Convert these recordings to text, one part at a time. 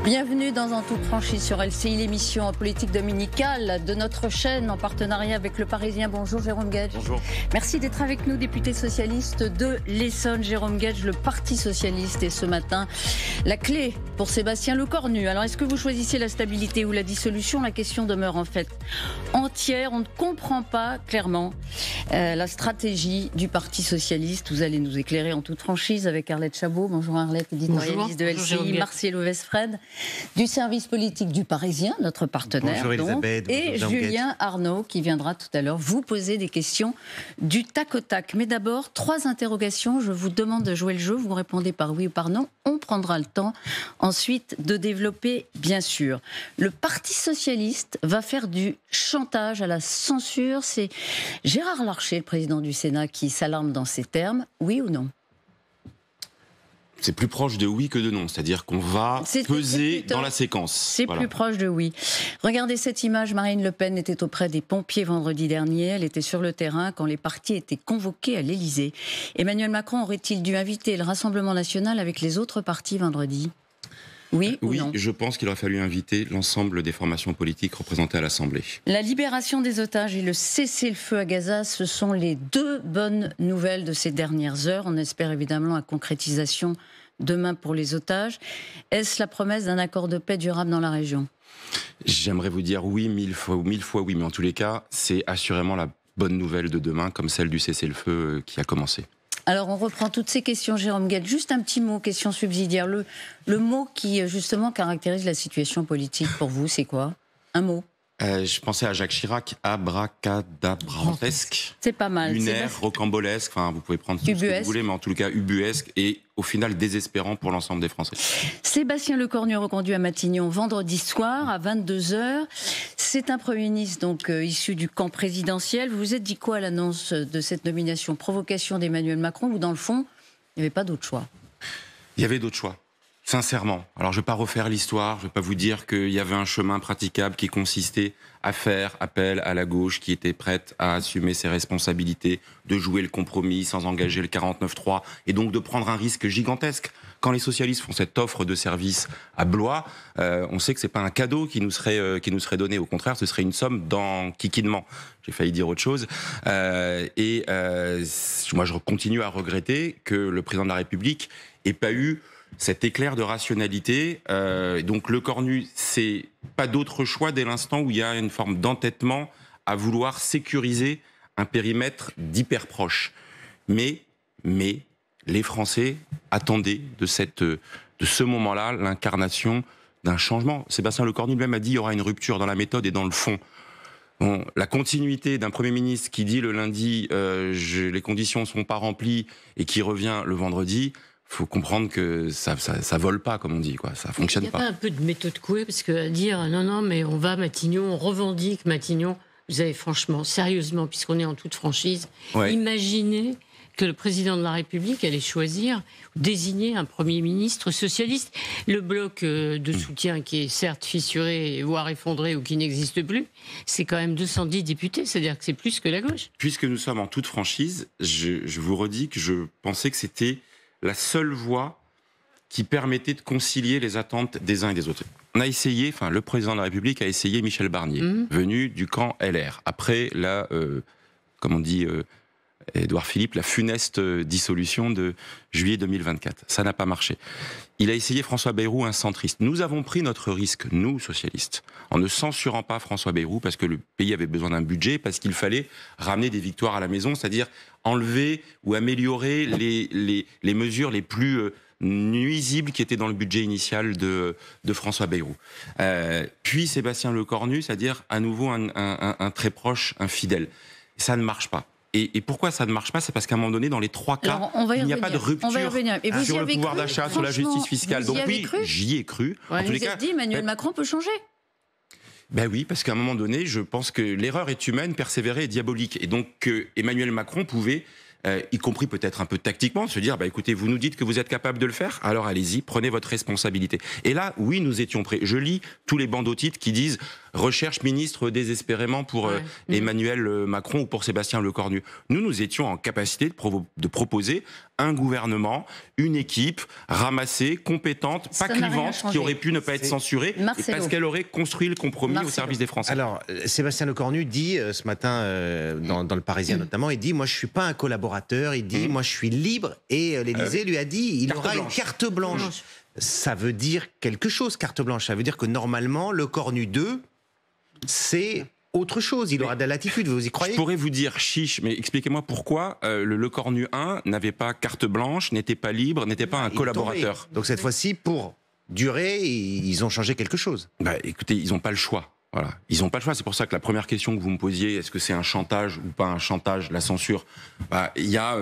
Bienvenue dans En toute franchise sur LCI, l'émission en politique dominicale de notre chaîne en partenariat avec Le Parisien. Bonjour Jérôme Guedj. Bonjour. Merci d'être avec nous, député socialiste de l'Essonne. Jérôme Guedj, le Parti socialiste. Et ce matin, la clé pour Sébastien Lecornu. Alors, est-ce que vous choisissez la stabilité ou la dissolution? La question demeure en fait entière. On ne comprend pas clairement la stratégie du Parti socialiste. Vous allez nous éclairer en toute franchise avec Arlette Chabot. Bonjour Arlette, éditorialiste de LCI. Marcelo Westfred du service politique du Parisien, notre partenaire. Bonjour Elisabeth. Et bonjour Julien Arnaud qui viendra tout à l'heure vous poser des questions du tac au tac. Mais d'abord, 3 interrogations. Je vous demande de jouer le jeu. Vous répondez par oui ou par non. On prendra le temps ensuite de développer, bien sûr. Le Parti socialiste va faire du chantage à la censure. C'est Gérard Larcher, le président du Sénat, qui s'alarme dans ces termes. Oui ou non? C'est plus proche de oui que de non, c'est-à-dire qu'on va peser dans la séquence. C'est plus proche de oui. Regardez cette image, Marine Le Pen était auprès des pompiers vendredi dernier, elle était sur le terrain quand les partis étaient convoqués à l'Élysée. Emmanuel Macron aurait-il dû inviter le Rassemblement national avec les autres partis vendredi ? Oui ou non? Je pense qu'il aurait fallu inviter l'ensemble des formations politiques représentées à l'Assemblée. La libération des otages et le cessez-le-feu à Gaza, ce sont les 2 bonnes nouvelles de ces dernières heures. On espère évidemment la concrétisation demain pour les otages. Est-ce la promesse d'un accord de paix durable dans la région? J'aimerais vous dire oui, 1000 fois oui, mais en tous les cas, c'est assurément la bonne nouvelle de demain, comme celle du cessez-le-feu qui a commencé. Alors, on reprend toutes ces questions, Jérôme Guedj. Juste un petit mot, question subsidiaire. Le mot qui, justement, caractérise la situation politique pour vous, c'est quoi? Un mot? Je pensais à Jacques Chirac, abracadabrantesque. C'est pas mal. Lunaire, rocambolesque, enfin, vous pouvez prendre tout ce que vous voulez, mais en tout cas, ubuesque et au final désespérant pour l'ensemble des Français. Sébastien Lecornu reconduit à Matignon vendredi soir à 22h. C'est un Premier ministre donc issu du camp présidentiel. Vous vous êtes dit quoi à l'annonce de cette nomination? Provocation d'Emmanuel Macron ou dans le fond, il n'y avait pas d'autre choix? Il y avait d'autres choix. Sincèrement. Alors, je ne vais pas refaire l'histoire, je ne vais pas vous dire qu'il y avait un chemin praticable qui consistait à faire appel à la gauche qui était prête à assumer ses responsabilités, de jouer le compromis sans engager le 49-3 et donc de prendre un risque gigantesque. Quand les socialistes font cette offre de service à Blois, on sait que c'est pas un cadeau qui nous serait donné. Au contraire, ce serait une somme d'enquiquinement. J'ai failli dire autre chose. Moi, je continue à regretter que le président de la République ait pas eu cet éclair de rationalité. Donc Lecornu, c'est pas d'autre choix dès l'instant où il y a une forme d'entêtement à vouloir sécuriser un périmètre d'hyper proche. Mais les Français attendaient de ce moment-là l'incarnation d'un changement. Sébastien Lecornu lui-même a dit qu'il y aura une rupture dans la méthode et dans le fond. Bon, la continuité d'un Premier ministre qui dit le lundi les conditions ne sont pas remplies et qui revient le vendredi, faut comprendre que ça vole pas, comme on dit, quoi. Ça fonctionne pas. Il n'y a pas un peu de méthode couée, parce que dire non, mais on va à Matignon, on revendique Matignon. Vous avez franchement, sérieusement, puisqu'on est en toute franchise, imaginez que le président de la République allait choisir, désigner un Premier ministre socialiste. Le bloc de soutien qui est certes fissuré, voire effondré ou qui n'existe plus, c'est quand même 210 députés, c'est-à-dire que c'est plus que la gauche. Puisque nous sommes en toute franchise, je vous redis que je pensais que c'était la seule voie qui permettait de concilier les attentes des uns et des autres. On a essayé, le président de la République a essayé Michel Barnier, venu du camp LR. Après, comme on dit Édouard Philippe, la funeste dissolution de juillet 2024. Ça n'a pas marché. Il a essayé François Bayrou, un centriste. Nous avons pris notre risque, nous, socialistes, en ne censurant pas François Bayrou, parce que le pays avait besoin d'un budget, parce qu'il fallait ramener des victoires à la maison, c'est-à-dire enlever ou améliorer les mesures les plus nuisibles qui étaient dans le budget initial de François Bayrou. Puis Sébastien Lecornu, c'est-à-dire à nouveau un très proche, un fidèle. Ça ne marche pas. Et pourquoi ça ne marche pas? C'est parce qu'à un moment donné, dans les 3 cas, il n'y a pas de rupture sur le pouvoir d'achat, sur la justice fiscale. Donc oui, j'y ai cru. En tous les cas, dit Emmanuel Macron peut changer. Ben oui, parce qu'à un moment donné, je pense que l'erreur est humaine, persévérer est diabolique. Et donc Emmanuel Macron pouvait y compris peut-être un peu tactiquement, se dire, écoutez, vous nous dites que vous êtes capable de le faire, alors allez-y, prenez votre responsabilité. Et là, oui, nous étions prêts. Je lis tous les bandeaux titres qui disent « Recherche ministre désespérément pour Emmanuel Macron ou pour Sébastien Lecornu ». Nous étions en capacité de proposer un gouvernement, une équipe ramassée, compétente, pas clivante, qui aurait pu ne pas être censurée, parce qu'elle aurait construit le compromis au service des Français. Alors, Sébastien Lecornu dit ce matin, dans le Parisien notamment, il dit « Moi, je ne suis pas un collaborateur », il dit « Moi, je suis libre », et l'Élysée lui a dit « Il aura une carte blanche ». Ça veut dire quelque chose, carte blanche. Ça veut dire que normalement, Lecornu 2, c'est autre chose, il aura de la latitude, vous y croyez? Je pourrais vous dire chiche, mais expliquez-moi pourquoi le Lecornu 1 n'avait pas carte blanche, n'était pas libre, n'était pas un collaborateur. Donc cette fois-ci, pour durer, ils ont changé quelque chose. Écoutez, ils n'ont pas le choix. Voilà. Ils n'ont pas le choix. C'est pour ça que la première question que vous me posiez, est-ce que c'est un chantage ou pas un chantage, la censure? Il y a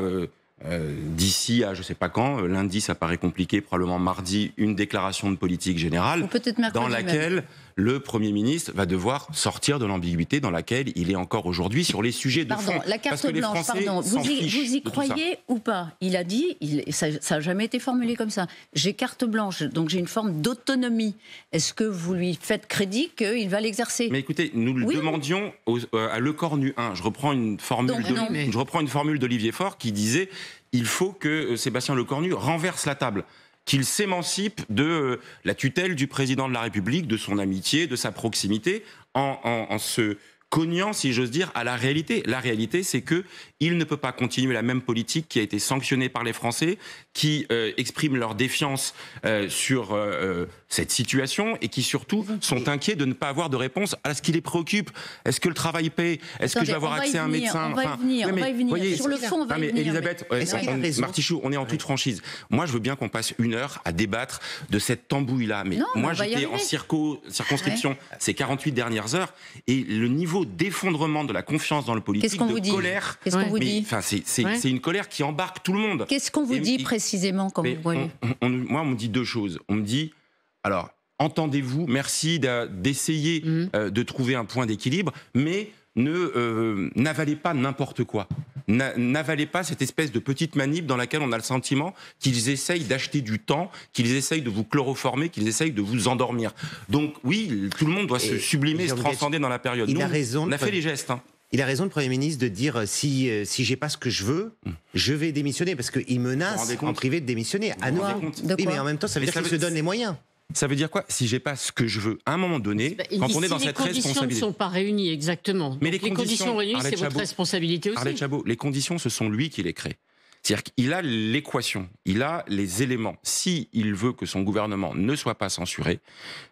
d'ici à je sais pas quand, lundi ça paraît compliqué, probablement mardi, une déclaration de politique générale dans laquelle le Premier ministre va devoir sortir de l'ambiguïté dans laquelle il est encore aujourd'hui sur les sujets de fond. La carte blanche, vous y croyez ou pas? Il a dit, ça n'a jamais été formulé comme ça. J'ai carte blanche, donc j'ai une forme d'autonomie. Est-ce que vous lui faites crédit qu'il va l'exercer? Mais écoutez, nous le demandions à Lecornu 1. Je reprends une formule d'Olivier Faure qui disait il faut que Sébastien Lecornu renverse la table, qu'il s'émancipe de la tutelle du président de la République, de son amitié, de sa proximité, en se cognant, si j'ose dire, à la réalité. La réalité, c'est qu'il ne peut pas continuer la même politique qui a été sanctionnée par les Français, qui expriment leur défiance sur cette situation et qui surtout sont inquiets de ne pas avoir de réponse à ce qui les préoccupe. Est-ce que le travail paie? Est-ce que je vais avoir accès à un médecin? On va y venir. Voyez, sur le fond, on va y venir. Elisabeth, Martichoux, on est en toute franchise. Moi, je veux bien qu'on passe 1 heure à débattre de cette tambouille-là. Mais moi, j'étais en circonscription ces 48 dernières heures et le niveau d'effondrement de la confiance dans le politique, de colère. Qu'est-ce qu'on vous dit? C'est une colère qui embarque tout le monde. Qu'est-ce qu'on vous dit précisément quand vous voyez? Moi, on me dit 2 choses. On me dit, alors, entendez-vous, merci d'essayer de trouver un point d'équilibre, mais n'avalez pas n'importe quoi. N'avalez pas cette espèce de petite manip dans laquelle on a le sentiment qu'ils essayent d'acheter du temps, qu'ils essayent de vous chloroformer, qu'ils essayent de vous endormir. Donc oui, tout le monde doit se sublimer, se transcender dans la période. Nous, on a fait les gestes. Il a raison, le Premier ministre, de dire si j'ai pas ce que je veux, je vais démissionner, parce qu'il menace en privé de démissionner. À nouveau. Oui, mais en même temps, ça veut dire qu'il se donne les moyens. Ça veut dire quoi? Si j'ai pas ce que je veux, à un moment donné, quand on est dans cette responsabilité. Les conditions ne sont pas réunies, exactement. Mais les conditions réunies, c'est votre responsabilité aussi. Arlette Chabot, les conditions, ce sont lui qui les crée. C'est-à-dire qu'il a l'équation, il a les éléments. S'il veut que son gouvernement ne soit pas censuré,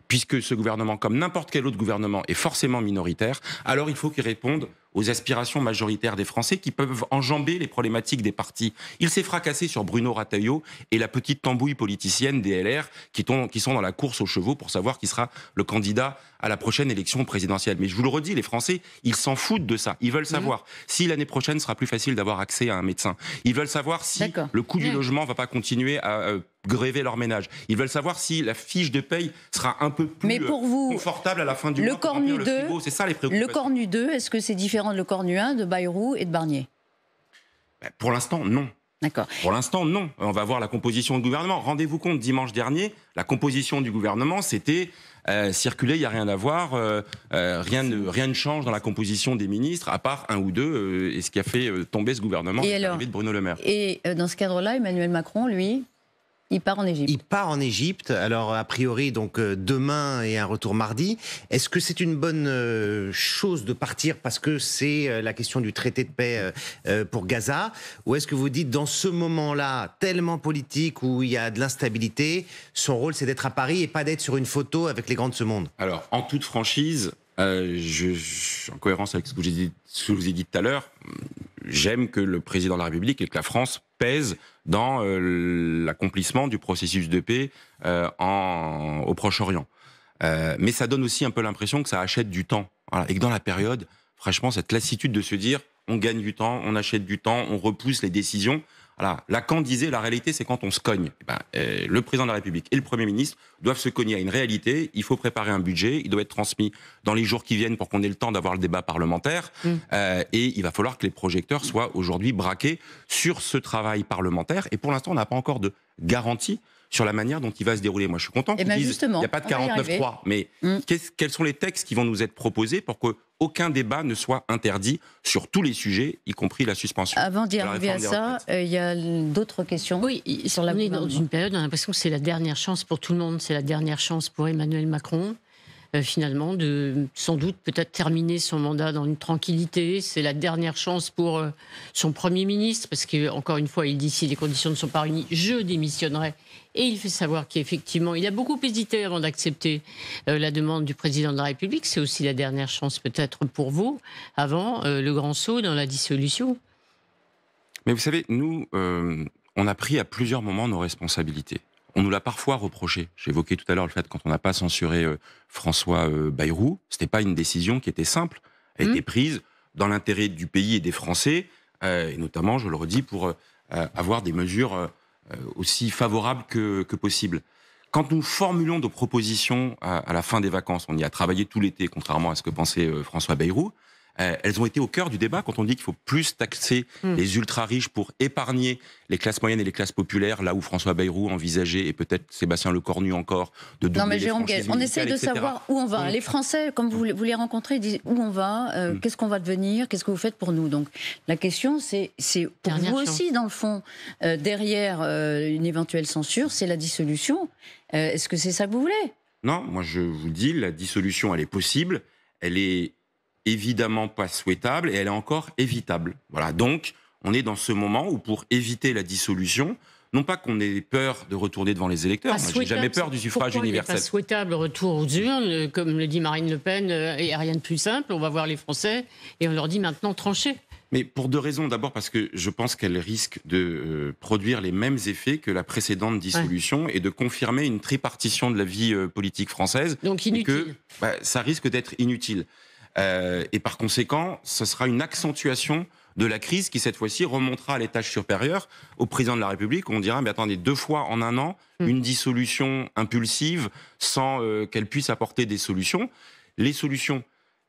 puisque ce gouvernement, comme n'importe quel autre gouvernement, est forcément minoritaire, alors il faut qu'il réponde aux aspirations majoritaires des Français qui peuvent enjamber les problématiques des partis. Il s'est fracassé sur Bruno Retailleau et la petite tambouille politicienne des LR qui sont dans la course aux chevaux pour savoir qui sera le candidat à la prochaine élection présidentielle. Mais je vous le redis, les Français, ils s'en foutent de ça. Ils veulent savoir si l'année prochaine sera plus facile d'avoir accès à un médecin. Ils veulent savoir si le coût du logement va pas continuer à gréver leur ménage. Ils veulent savoir si la fiche de paye sera un peu plus confortable à la fin du mois. C'est ça les préoccupations. Le Cornu 2, est-ce que c'est différent de le Cornu 1, de Bayrou et de Barnier? Pour l'instant, non. D'accord. Pour l'instant, non. On va voir la composition du gouvernement. Rendez-vous compte, dimanche dernier, la composition du gouvernement, c'était circuler, il n'y a rien à voir, rien ne change dans la composition des ministres, à part 1 ou 2, et ce qui a fait tomber ce gouvernement, c'est l'arrivée de Bruno Le Maire. Et dans ce cadre-là, Emmanuel Macron, lui, il part en Égypte. Il part en Égypte, alors a priori donc demain et un retour mardi. Est-ce que c'est une bonne chose de partir parce que c'est la question du traité de paix pour Gaza? Ou est-ce que vous dites dans ce moment-là tellement politique où il y a de l'instabilité, son rôle c'est d'être à Paris et pas d'être sur une photo avec les grands de ce monde? Alors en toute franchise, en cohérence avec ce que je vous ai dit tout à l'heure, j'aime que le président de la République et que la France pèsent dans l'accomplissement du processus de paix au Proche-Orient. Mais ça donne aussi un peu l'impression que ça achète du temps. Voilà. Et que dans la période, franchement, cette lassitude de se dire on gagne du temps, on achète du temps, on repousse les décisions. Voilà. Lacan disait la réalité, c'est quand on se cogne. Le président de la République et le Premier ministre doivent se cogner à une réalité. Il faut préparer un budget. Il doit être transmis dans les jours qui viennent pour qu'on ait le temps d'avoir le débat parlementaire. Et il va falloir que les projecteurs soient aujourd'hui braqués sur ce travail parlementaire. Et pour l'instant, on n'a pas encore de garantie sur la manière dont il va se dérouler. Moi, je suis content qu'on dise qu'il n'y a pas de 49.3. Mais quels sont les textes qui vont nous être proposés pour qu'aucun débat ne soit interdit sur tous les sujets, y compris la suspension. Avant d'y arriver à ça, il y a d'autres questions. Oui, on est dans une période, on a l'impression que c'est la dernière chance pour tout le monde. C'est la dernière chance pour Emmanuel Macron. Finalement, de sans doute peut-être terminer son mandat dans une tranquillité. C'est la dernière chance pour son Premier ministre, parce qu'encore une fois, il dit si les conditions ne sont pas réunies, je démissionnerai. Et il fait savoir qu'effectivement, il a beaucoup hésité avant d'accepter la demande du président de la République. C'est aussi la dernière chance peut-être pour vous, avant le grand saut dans la dissolution. Mais vous savez, nous, on a pris à plusieurs moments nos responsabilités. On nous l'a parfois reproché. J'évoquais tout à l'heure le fait que quand on n'a pas censuré François Bayrou, c'était pas une décision qui était simple. Elle était prise dans l'intérêt du pays et des Français, et notamment, je le redis, pour avoir des mesures aussi favorables que possible. Quand nous formulions nos propositions à la fin des vacances, on y a travaillé tout l'été, contrairement à ce que pensait François Bayrou, elles ont été au cœur du débat quand on dit qu'il faut plus taxer les ultra-riches pour épargner les classes moyennes et les classes populaires, là où François Bayrou envisageait, et peut-être Sébastien Lecornu encore, de doubler. Non mais les Jérôme Guedj, on essaie de etc. savoir où on va. Les Français, comme vous les rencontrez, disent où on va, qu'est-ce qu'on va devenir, qu'est-ce que vous faites pour nous. Donc la question, c'est pour vous aussi, dans le fond, derrière une éventuelle censure, c'est la dissolution. Est-ce que c'est ça que vous voulez ? Non, moi je vous dis, la dissolution, elle est possible, elle est évidemment pas souhaitable et elle est encore évitable. Voilà, donc on est dans ce moment où pour éviter la dissolution, non pas qu'on ait peur de retourner devant les électeurs, moi j'ai jamais peur du suffrage universel. Il n'est pas souhaitable le retour aux urnes, comme le dit Marine Le Pen, il n'y a rien de plus simple, on va voir les Français et on leur dit maintenant tranchez. Mais pour deux raisons. D'abord parce que je pense qu'elle risque de produire les mêmes effets que la précédente dissolution et de confirmer une tripartition de la vie politique française. Donc inutile. Ça risque d'être inutile. Et par conséquent, ce sera une accentuation de la crise qui, cette fois-ci, remontera à l'étage supérieur au président de la République. On dira, mais attendez, 2 fois en un an, une dissolution impulsive sans qu'elle puisse apporter des solutions. Les solutions,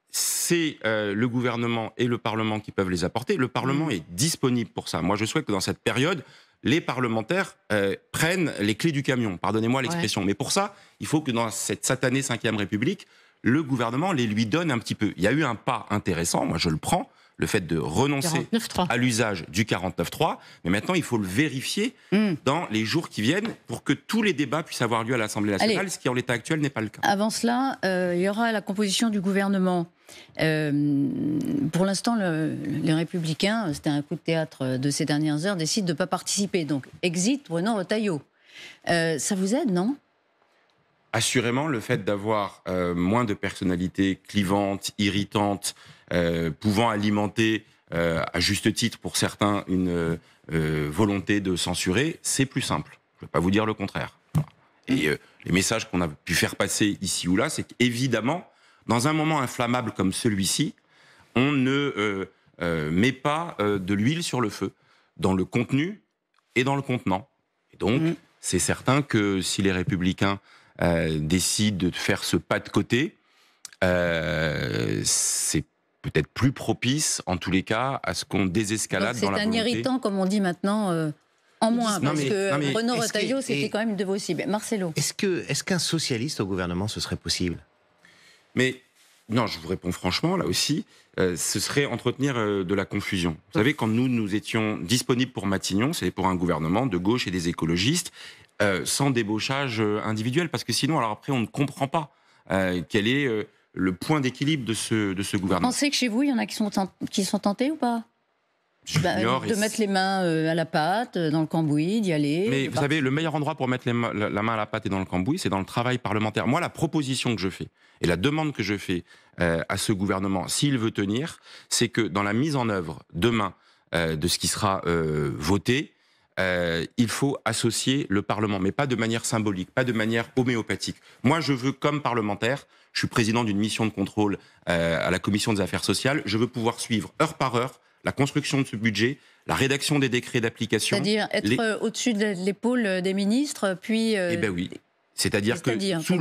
c'est le gouvernement et le Parlement qui peuvent les apporter. Le Parlement est disponible pour ça. Moi, je souhaite que dans cette période, les parlementaires prennent les clés du camion, pardonnez-moi l'expression. Ouais. Mais pour ça, il faut que dans cette satanée 5e République, le gouvernement les lui donne un petit peu. Il y a eu un pas intéressant, moi je le prends, le fait de renoncer à l'usage du 49.3, mais maintenant il faut le vérifier dans les jours qui viennent pour que tous les débats puissent avoir lieu à l'Assemblée nationale, ce qui en l'état actuel n'est pas le cas. Avant cela, il y aura la composition du gouvernement. Pour l'instant, les Républicains, c'était un coup de théâtre de ces dernières heures, décident de ne pas participer. Donc, exit Bruno Retailleau. Ça vous aide, non ? Assurément, le fait d'avoir moins de personnalités clivantes, irritantes, pouvant alimenter, à juste titre pour certains, une volonté de censurer, c'est plus simple. Je ne vais pas vous dire le contraire. Et les messages qu'on a pu faire passer ici ou là, c'est qu'évidemment, dans un moment inflammable comme celui-ci, on ne met pas de l'huile sur le feu, dans le contenu et dans le contenant. Et donc, c'est certain que si les Républicains décide de faire ce pas de côté, c'est peut-être plus propice, en tous les cas, à ce qu'on désescalade dans la volonté. C'est un irritant, comme on dit maintenant, en moins, parce que Bruno Retailleau, c'était quand même une de vos cibles. Marcelo. Est-ce qu'un socialiste au gouvernement, ce serait possible ? Mais non, je vous réponds franchement, là aussi, ce serait entretenir de la confusion. Vous savez, quand nous étions disponibles pour Matignon, c'était pour un gouvernement de gauche et des écologistes, sans débauchage individuel, parce que sinon, alors après, on ne comprend pas quel est le point d'équilibre de ce gouvernement. Vous pensez que chez vous, il y en a qui sont tentés ou pas ? De mettre les mains à la pâte, dans le cambouis, d'y aller. Mais vous savez, le meilleur endroit pour mettre la main à la pâte et dans le cambouis, c'est dans le travail parlementaire. Moi, la proposition que je fais et la demande que je fais à ce gouvernement, s'il veut tenir, c'est que dans la mise en œuvre demain de ce qui sera voté, il faut associer le Parlement, mais pas de manière symbolique, pas de manière homéopathique. Moi, je veux, comme parlementaire, je suis président d'une mission de contrôle à la Commission des affaires sociales, je veux pouvoir suivre heure par heure la construction de ce budget, la rédaction des décrets d'application. C'est-à-dire être au-dessus de l'épaule des ministres, puis... Eh bien oui. C'est-à-dire que sous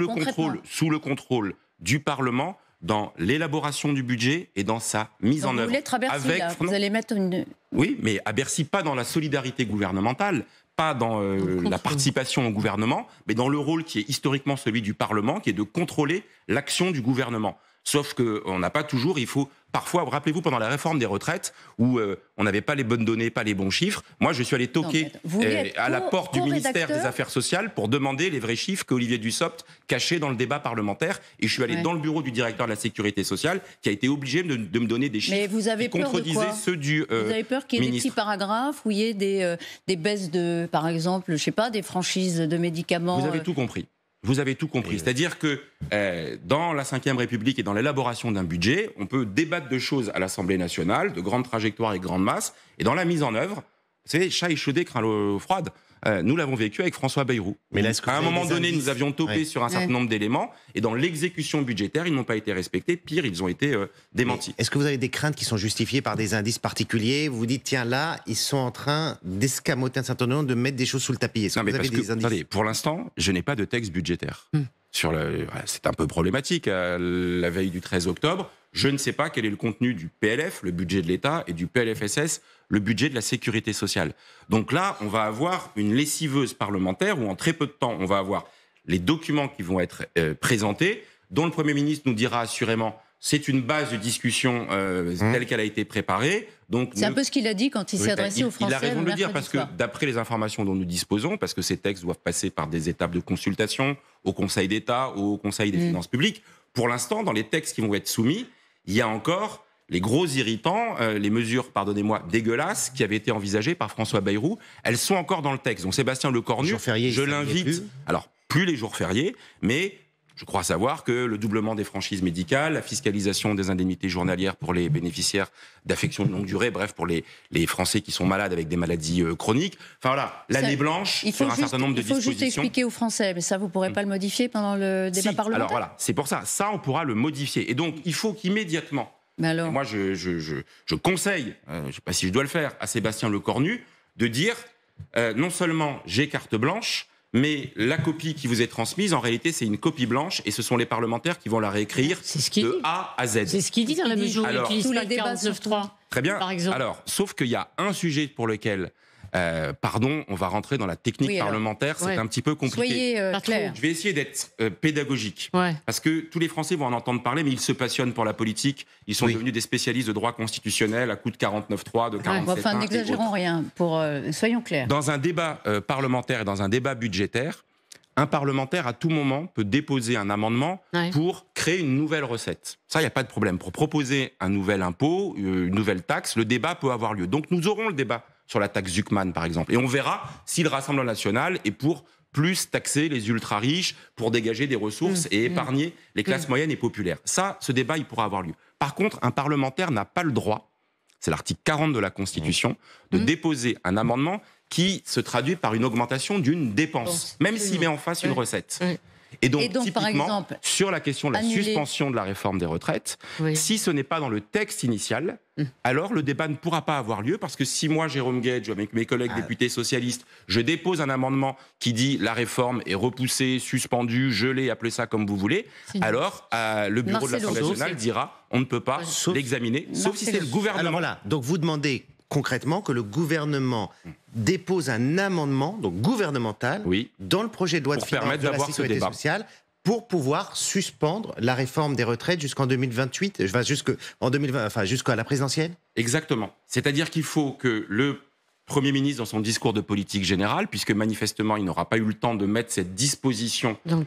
le contrôle du Parlement, dans l'élaboration du budget et dans sa mise en œuvre. Vous voulez être à Bercy, là. Vous allez mettre une... Oui, mais à Bercy, pas dans la solidarité gouvernementale, pas dans la participation au gouvernement, mais dans le rôle qui est historiquement celui du Parlement, qui est de contrôler l'action du gouvernement. Sauf qu'on n'a pas toujours, il faut parfois, rappelez-vous, pendant la réforme des retraites, où on n'avait pas les bonnes données, pas les bons chiffres, moi je suis allé toquer à la porte du ministère des Affaires sociales pour demander les vrais chiffres qu'Olivier Dussopt cachait dans le débat parlementaire, et je suis allé dans le bureau du directeur de la Sécurité sociale, qui a été obligé de me donner des chiffres qui contredisaient ceux du Vous avez peur qu'il y ait des petits paragraphes, où il y ait des baisses de, par exemple, je sais pas, des franchises de médicaments... Vous avez tout compris. Vous avez tout compris. C'est-à-dire que dans la Ve République et dans l'élaboration d'un budget, on peut débattre de choses à l'Assemblée nationale, de grandes trajectoires et grandes masses, et dans la mise en œuvre, c'est chat échaudé craint l'eau froide. Nous l'avons vécu avec François Bayrou. Mais là, à un moment donné, nous avions topé sur un certain nombre d'éléments, et dans l'exécution budgétaire, ils n'ont pas été respectés. Pire, ils ont été démentis. Est-ce que vous avez des craintes qui sont justifiées par des indices particuliers? Vous vous dites, tiens, là, ils sont en train d'escamoter un certain nombre, de mettre des choses sous le tapis. Est-ce que vous avez des indices? Attendez, pour l'instant, je n'ai pas de texte budgétaire. C'est un peu problématique. La veille du 13 octobre, je ne sais pas quel est le contenu du PLF, le budget de l'État, et du PLFSS, le budget de la sécurité sociale. Donc là, on va avoir une lessiveuse parlementaire où en très peu de temps, on va avoir les documents qui vont être présentés, dont le Premier ministre nous dira assurément c'est une base de discussion telle qu'elle a été préparée. C'est un peu ce qu'il a dit quand il s'est adressé aux Français. Il a raison de le dire parce que d'après les informations dont nous disposons, parce que ces textes doivent passer par des étapes de consultation au Conseil d'État, au Conseil des finances publiques, pour l'instant, dans les textes qui vont être soumis, il y a encore les gros irritants, les mesures, pardonnez-moi, dégueulasses qui avaient été envisagées par François Bayrou. Elles sont encore dans le texte. Donc Sébastien Lecornu, je l'invite... Alors, plus les jours fériés, mais... Je crois savoir que le doublement des franchises médicales, la fiscalisation des indemnités journalières pour les bénéficiaires d'affections de longue durée, bref, pour les Français qui sont malades avec des maladies chroniques. Enfin voilà, l'année blanche sur un certain nombre de dispositions. Il faut juste expliquer aux Français, mais ça, vous ne pourrez pas le modifier pendant le débat parlementaire. Alors voilà, c'est pour ça. Ça, on pourra le modifier. Et donc, il faut qu'immédiatement, moi, je conseille, je ne sais pas si je dois le faire, à Sébastien Lecornu, de dire, non seulement j'ai carte blanche, mais la copie qui vous est transmise, en réalité, c'est une copie blanche et ce sont les parlementaires qui vont la réécrire de A à Z. C'est ce qu'il dit dans la mesure où il utilise pas le 49.3. Très bien. Par exemple. Alors, sauf qu'il y a un sujet pour lequel, on va rentrer dans la technique parlementaire, c'est un petit peu compliqué. Soyez clair. Je vais essayer d'être pédagogique, parce que tous les Français vont en entendre parler, mais ils se passionnent pour la politique. Ils sont devenus des spécialistes de droit constitutionnel à coup de 49.3, de 47.1. Enfin, n'exagérons rien, soyons clairs. Dans un débat parlementaire et dans un débat budgétaire, un parlementaire, à tout moment, peut déposer un amendement pour créer une nouvelle recette. Ça, il n'y a pas de problème. Pour proposer un nouvel impôt, une nouvelle taxe, le débat peut avoir lieu. Donc, nous aurons le débat sur la taxe Zuckman, par exemple. Et on verra si le Rassemblement national est pour plus taxer les ultra-riches, pour dégager des ressources et épargner les classes moyennes et populaires. Ça, ce débat, il pourra avoir lieu. Par contre, un parlementaire n'a pas le droit, c'est l'article 40 de la Constitution, de déposer un amendement qui se traduit par une augmentation d'une dépense, même s'il met en face une recette. Et donc, typiquement, par exemple, sur la question de la suspension de la réforme des retraites, si ce n'est pas dans le texte initial, alors le débat ne pourra pas avoir lieu, parce que si moi, Jérôme Guedj, avec mes collègues députés socialistes, je dépose un amendement qui dit la réforme est repoussée, suspendue, gelée, appelez ça comme vous voulez, alors le bureau de l'Assemblée nationale dira on ne peut pas l'examiner, sauf si c'est le gouvernement. Alors voilà, donc vous demandez concrètement que le gouvernement dépose un amendement, donc gouvernemental, dans le projet de loi de finances de la sécurité sociale, pour pouvoir suspendre la réforme des retraites jusqu'en 2028, jusqu'à la présidentielle. Exactement. C'est-à-dire qu'il faut que le Premier ministre, dans son discours de politique générale, puisque manifestement il n'aura pas eu le temps de mettre cette disposition dans le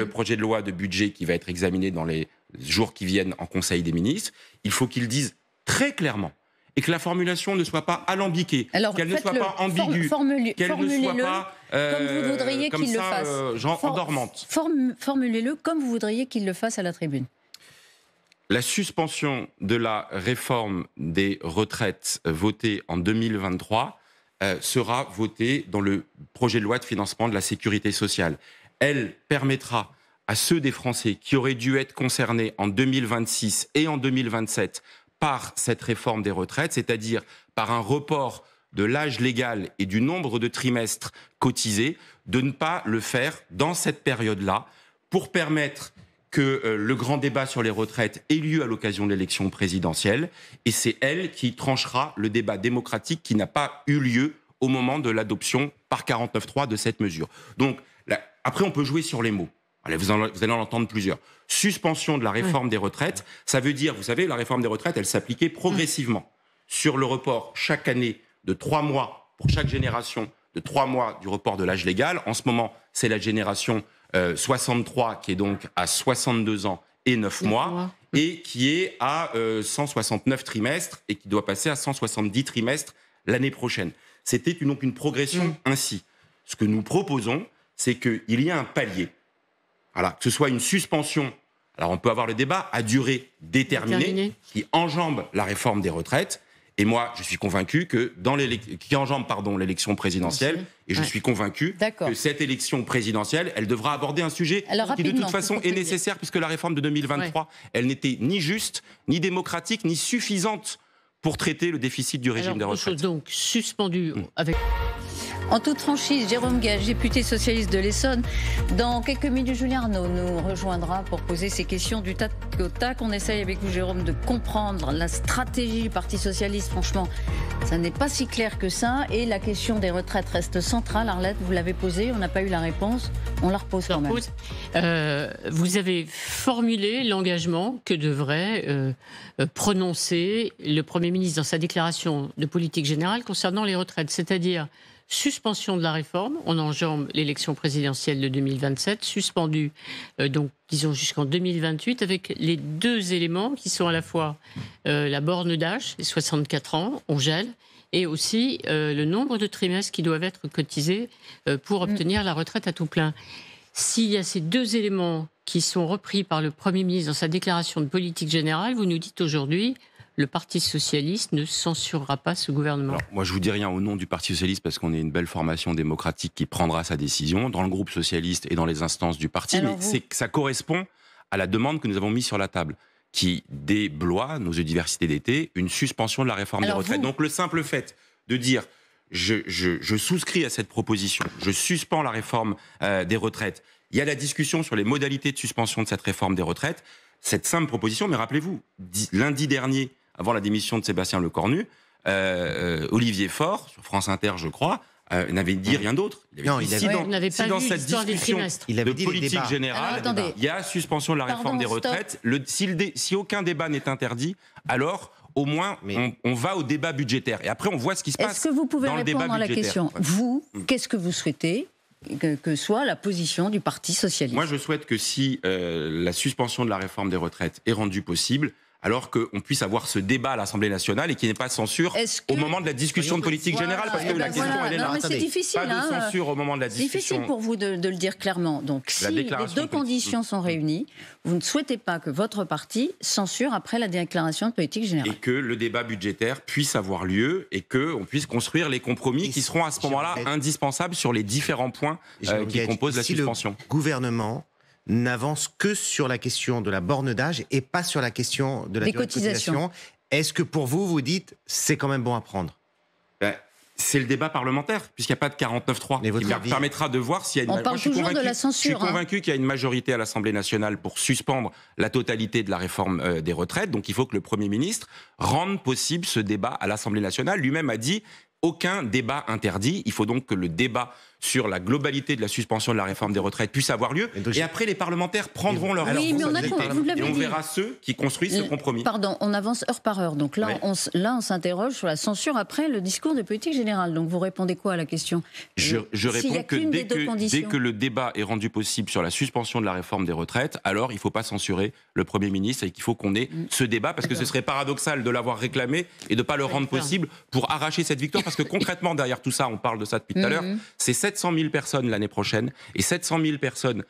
projet de loi de budget qui va être examiné dans les jours qui viennent en Conseil des ministres, il faut qu'il dise très clairement et que la formulation ne soit pas alambiquée, qu'elle ne soit pas ambiguë, qu'elle ne soit pas comme vous voudriez qu'il le fasse. Endormante. Formulez-le comme vous voudriez qu'il le fasse à la tribune. La suspension de la réforme des retraites votée en 2023 sera votée dans le projet de loi de financement de la sécurité sociale. Elle permettra à ceux des Français qui auraient dû être concernés en 2026 et en 2027 par cette réforme des retraites, c'est-à-dire par un report de l'âge légal et du nombre de trimestres cotisés, de ne pas le faire dans cette période-là, pour permettre que le grand débat sur les retraites ait lieu à l'occasion de l'élection présidentielle, et c'est elle qui tranchera le débat démocratique qui n'a pas eu lieu au moment de l'adoption par 49.3 de cette mesure. Donc, après, on peut jouer sur les mots. Allez, vous allez en entendre plusieurs. Suspension de la réforme des retraites, ça veut dire, vous savez, la réforme des retraites, elle s'appliquait progressivement sur le report chaque année de 3 mois pour chaque génération, de 3 mois du report de l'âge légal. En ce moment, c'est la génération 63 qui est donc à 62 ans et 9 mois et qui est à 169 trimestres et qui doit passer à 170 trimestres l'année prochaine. C'était donc une progression ainsi. Ce que nous proposons, c'est qu'il y ait un palier. Voilà, que ce soit une suspension, alors on peut avoir le débat à durée déterminée, qui enjambe la réforme des retraites. Et moi, je suis convaincu que qui enjambe l'élection présidentielle, et je suis convaincu que cette élection présidentielle, elle devra aborder un sujet qui de toute façon est nécessaire, puisque la réforme de 2023, elle n'était ni juste, ni démocratique, ni suffisante pour traiter le déficit du régime des retraites. Donc suspendu avec... En toute franchise, Jérôme Gage, député socialiste de l'Essonne. Dans quelques minutes, Julien Arnaud nous rejoindra pour poser ces questions du tac au tac. On essaye avec vous, Jérôme, de comprendre la stratégie du Parti socialiste. Franchement, ça n'est pas si clair que ça. Et la question des retraites reste centrale. Arlette, vous l'avez posée, on n'a pas eu la réponse. On la repose quand même. Vous avez formulé l'engagement que devrait prononcer le Premier ministre dans sa déclaration de politique générale concernant les retraites, c'est-à-dire suspension de la réforme, on enjambe l'élection présidentielle de 2027, suspendue donc disons jusqu'en 2028, avec les deux éléments qui sont à la fois la borne d'âge, les 64 ans, on gèle, et aussi le nombre de trimestres qui doivent être cotisés pour obtenir la retraite à tout plein. S'il y a ces deux éléments qui sont repris par le Premier ministre dans sa déclaration de politique générale, vous nous dites aujourd'hui le Parti socialiste ne censurera pas ce gouvernement. Alors, moi, je vous dis rien au nom du Parti socialiste parce qu'on est une belle formation démocratique qui prendra sa décision dans le groupe socialiste et dans les instances du parti. Alors mais ça correspond à la demande que nous avons mise sur la table, qui débloie nos universités d'été une suspension de la réforme des retraites. Donc le simple fait de dire je souscris à cette proposition, je suspends la réforme des retraites. Il y a la discussion sur les modalités de suspension de cette réforme des retraites. Cette simple proposition, mais rappelez-vous, lundi dernier, avant la démission de Sébastien Lecornu, Olivier Faure, sur France Inter, je crois, n'avait dit rien d'autre. Dans cette discussion de politique générale, il y a suspension de la réforme des retraites. Si aucun débat n'est interdit, alors au moins on va au débat budgétaire. Et après, on voit ce qui se passe dans le débat budgétaire. Est-ce que vous pouvez répondre à la question ? Vous, qu'est-ce que vous souhaitez que soit la position du Parti socialiste? Moi, je souhaite que si la suspension de la réforme des retraites est rendue possible, alors qu'on puisse avoir ce débat à l'Assemblée nationale et qu'il n'y ait pas de censure au moment de la discussion de politique générale, parce que la question, elle est là. C'est difficile. Pas de censure au moment de la discussion. C'est difficile pour vous de le dire clairement. Donc, si les deux conditions sont réunies, vous ne souhaitez pas que votre parti censure après la déclaration de politique générale. Et que le débat budgétaire puisse avoir lieu et qu'on puisse construire les compromis qui seront à ce moment-là indispensables sur les différents points qui composent la suspension. Le gouvernement n'avance que sur la question de la borne d'âge et pas sur la question de la durée de cotisation. Est-ce que pour vous, vous dites, c'est quand même bon à prendre ? C'est le débat parlementaire, puisqu'il n'y a pas de 49.3. Qui permettra de voir s'il y a une... On parle toujours de la censure. Je suis convaincu qu'il y a une majorité à l'Assemblée nationale pour suspendre la totalité de la réforme des retraites. Donc il faut que le Premier ministre rende possible ce débat à l'Assemblée nationale. Lui-même a dit... Aucun débat interdit. Il faut donc que le débat sur la globalité de la suspension de la réforme des retraites puisse avoir lieu. Et après, les parlementaires prendront leur responsabilité. Et on verra ceux qui construisent ce compromis. Pardon, on avance heure par heure. Donc là, on s'interroge sur la censure après le discours de politique générale. Donc vous répondez quoi à la question ? Je réponds que dès que le débat est rendu possible sur la suspension de la réforme des retraites, alors il ne faut pas censurer le Premier ministre et qu'il faut qu'on ait ce débat, parce que ce serait paradoxal de l'avoir réclamé et de ne pas le rendre possible pour arracher cette victoire. Parce que concrètement, derrière tout ça, on parle de ça depuis tout à l'heure, c'est 700 000 personnes l'année prochaine et 700 000 personnes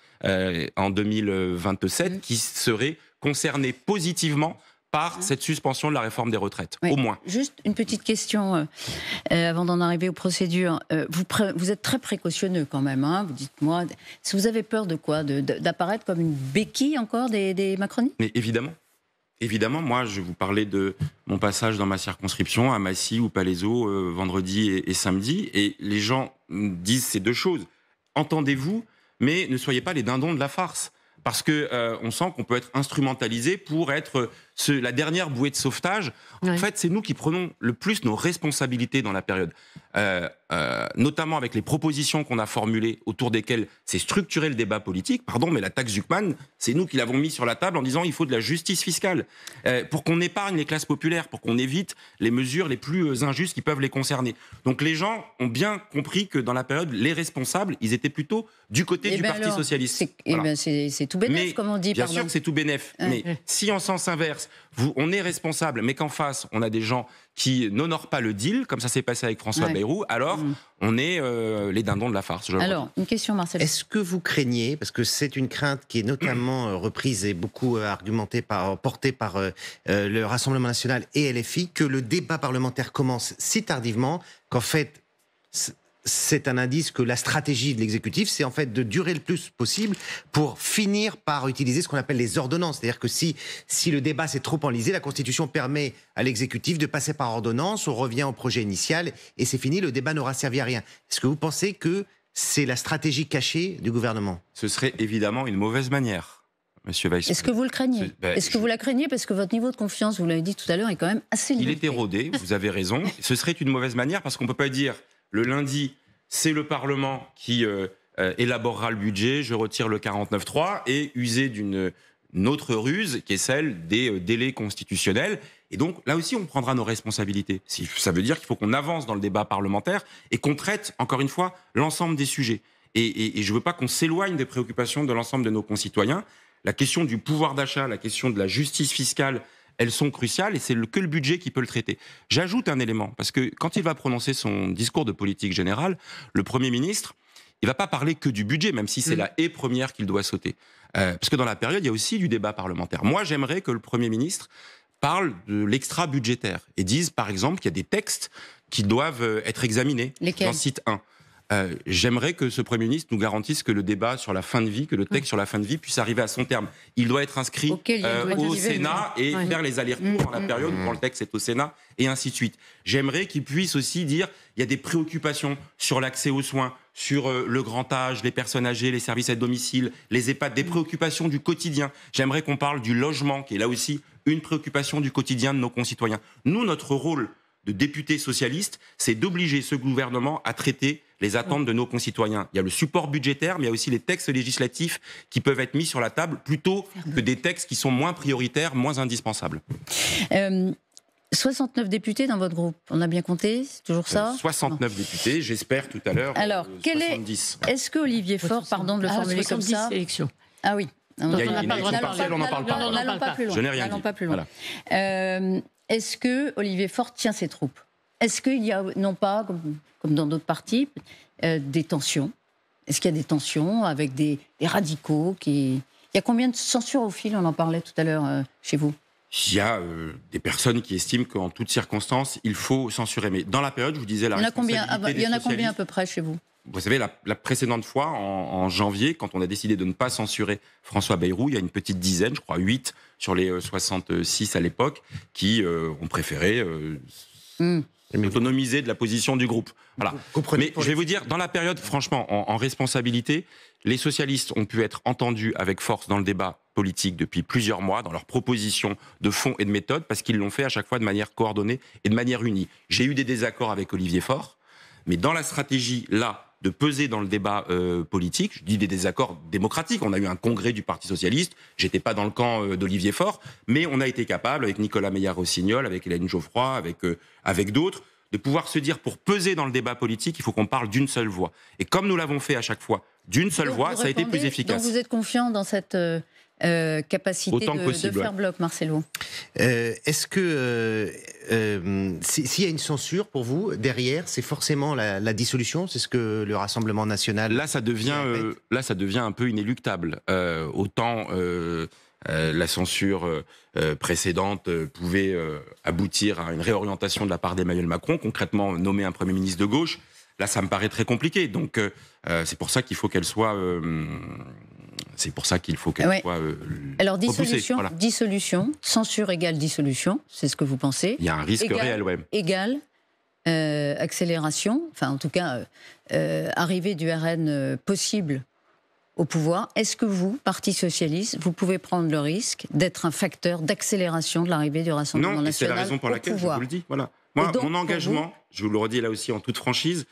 en 2027 qui seraient concernées positivement par cette suspension de la réforme des retraites, au moins. Juste une petite question avant d'en arriver aux procédures. Vous êtes très précautionneux quand même, hein. Vous dites-moi, si vous avez peur de quoi ? D'apparaître comme une béquille encore des macronistes ? Mais évidemment. Évidemment, moi, je vous parlais de mon passage dans ma circonscription, à Massy ou Palaiseau, vendredi et samedi, et les gens disent ces deux choses. Entendez-vous, mais ne soyez pas les dindons de la farce. Parce que on sent qu'on peut être instrumentalisé pour être la dernière bouée de sauvetage. En fait, c'est nous qui prenons le plus nos responsabilités dans la période. Notamment avec les propositions qu'on a formulées autour desquelles c'est structuré le débat politique. Pardon, mais la taxe Zuckman, c'est nous qui l'avons mis sur la table en disant il faut de la justice fiscale pour qu'on épargne les classes populaires, pour qu'on évite les mesures les plus injustes qui peuvent les concerner. Donc les gens ont bien compris que dans la période, les responsables, ils étaient plutôt du côté du Parti socialiste. C'est tout bénef, comme on dit. Bien sûr que c'est tout bénef. Mais si en sens inverse, on est responsable, mais qu'en face, on a des gens qui n'honorent pas le deal, comme ça s'est passé avec François Bayrou, alors on est les dindons de la farce. Alors, une question, Marcel. Est-ce que vous craignez, parce que c'est une crainte qui est notamment reprise et beaucoup portée par le Rassemblement national et LFI, que le débat parlementaire commence si tardivement qu'en fait, c'est un indice que la stratégie de l'exécutif, c'est en fait de durer le plus possible pour finir par utiliser ce qu'on appelle les ordonnances. C'est-à-dire que si le débat s'est trop enlisé, la Constitution permet à l'exécutif de passer par ordonnance, on revient au projet initial et c'est fini, le débat n'aura servi à rien. Est-ce que vous pensez que c'est la stratégie cachée du gouvernement ? Ce serait évidemment une mauvaise manière, Monsieur Weiss. Est-ce que vous le craignez ? Est-ce que vous la craignez ? Parce que votre niveau de confiance, vous l'avez dit tout à l'heure, est quand même assez limité. Il est érodé, vous avez raison. Ce serait une mauvaise manière parce qu'on ne peut pas dire... Le lundi, c'est le Parlement qui élaborera le budget, je retire le 49.3 et user d'une autre ruse qui est celle des délais constitutionnels. Et donc, là aussi, on prendra nos responsabilités. Ça veut dire qu'il faut qu'on avance dans le débat parlementaire et qu'on traite, encore une fois, l'ensemble des sujets. Et je ne veux pas qu'on s'éloigne des préoccupations de l'ensemble de nos concitoyens. La question du pouvoir d'achat, la question de la justice fiscale, elles sont cruciales et c'est que le budget qui peut le traiter. J'ajoute un élément, parce que quand il va prononcer son discours de politique générale, le Premier ministre, il ne va pas parler que du budget, même si c'est la haie première qu'il doit sauter. Parce que dans la période, il y a aussi du débat parlementaire. Moi, j'aimerais que le Premier ministre parle de l'extra-budgétaire et dise, par exemple, qu'il y a des textes qui doivent être examinés. Lesquels ? J'en cite un. J'aimerais que ce Premier ministre nous garantisse que le débat sur la fin de vie, que le texte sur la fin de vie puisse arriver à son terme. Il doit être inscrit au Sénat et faire les allers-retours dans la période où le texte est au Sénat et ainsi de suite. J'aimerais qu'il puisse aussi dire il y a des préoccupations sur l'accès aux soins, sur le grand âge, les personnes âgées, les services à domicile, les EHPAD, des préoccupations du quotidien. J'aimerais qu'on parle du logement, qui est là aussi une préoccupation du quotidien de nos concitoyens. Nous, notre rôle de députés socialistes, c'est d'obliger ce gouvernement à traiter les attentes de nos concitoyens. Il y a le support budgétaire, mais il y a aussi les textes législatifs qui peuvent être mis sur la table plutôt que des textes qui sont moins prioritaires, moins indispensables. 69 députés dans votre groupe, on a bien compté, c'est toujours ça ? 69 députés, j'espère tout à l'heure. Alors, 70. Est-ce que Olivier Faure, pardon de le formuler comme ça... élections. Ah oui. Il y a une élection partielle, on n'en parle pas. N'allons pas plus loin. Je n'ai rien dit. Pas plus loin. Voilà. Est-ce que Olivier Faure tient ses troupes ? Est-ce qu'il y a, non pas, comme dans d'autres partis, des tensions ? Est-ce qu'il y a des tensions avec des radicaux qui... Il y a combien de censures au fil ? On en parlait tout à l'heure chez vous. Il y a des personnes qui estiment qu'en toutes circonstances, il faut censurer. Mais dans la période, je vous disais, il y en a combien à peu près chez vous ? Vous savez, la précédente fois, en janvier, quand on a décidé de ne pas censurer François Bayrou, il y a une petite dizaine, je crois 8 sur les 66 à l'époque, qui ont préféré autonomiser de la position du groupe. Voilà. Mais je vais vous dire, dans la période, franchement, en responsabilité, les socialistes ont pu être entendus avec force dans le débat politique depuis plusieurs mois, dans leurs propositions de fond et de méthode, parce qu'ils l'ont fait à chaque fois de manière coordonnée et de manière unie. J'ai eu des désaccords avec Olivier Faure, mais dans la stratégie, là, de peser dans le débat politique, je dis des désaccords démocratiques, on a eu un congrès du Parti Socialiste, j'étais pas dans le camp d'Olivier Faure, mais on a été capable, avec Nicolas Meillard-Rossignol, avec Hélène Geoffroy, avec d'autres, de pouvoir se dire, pour peser dans le débat politique, il faut qu'on parle d'une seule voix. Et comme nous l'avons fait à chaque fois, d'une seule voix, ça a été plus efficace. Donc vous êtes confiant dans cette capacité de faire bloc, Marcelo ? Est-ce que s'il y a une censure pour vous derrière, c'est forcément la dissolution ? C'est ce que le Rassemblement national... Là, ça devient un peu inéluctable. Autant la censure précédente pouvait aboutir à une réorientation de la part d'Emmanuel Macron, concrètement nommer un Premier ministre de gauche. Là, ça me paraît très compliqué. Donc, c'est pour ça qu'il faut qu'elle soit C'est pour ça qu'il faut qu'elle soit Alors, repoussée. Dissolution, censure égale dissolution, c'est ce que vous pensez. Il y a un risque réel, Égale accélération, enfin en tout cas, arrivée du RN possible au pouvoir. Est-ce que vous, Parti Socialiste, vous pouvez prendre le risque d'être un facteur d'accélération de l'arrivée du Rassemblement national au pouvoir ? Non, c'est la raison pour laquelle je vous le dis. Voilà. Moi, donc, mon engagement, je vous le redis là aussi en toute franchise,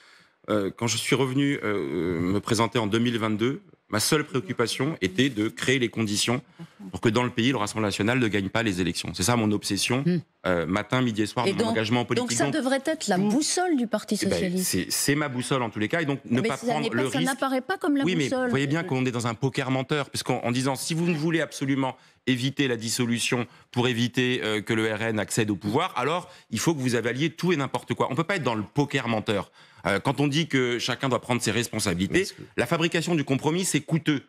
quand je suis revenu me présenter en 2022, ma seule préoccupation était de créer les conditions pour que dans le pays, le Rassemblement national ne gagne pas les élections. C'est ça mon obsession, matin, midi et soir, mon engagement politique. Donc ça devrait être la boussole du Parti socialiste. C'est ma boussole en tous les cas, et donc ne pas prendre le risque. Ça n'apparaît pas comme la boussole. Oui, mais vous voyez bien qu'on est dans un poker menteur, puisqu'en disant si vous ne voulez absolument éviter la dissolution pour éviter que le RN accède au pouvoir, alors il faut que vous avaliez tout et n'importe quoi. On ne peut pas être dans le poker menteur. Quand on dit que chacun doit prendre ses responsabilités, la fabrication du compromis, c'est coûteux.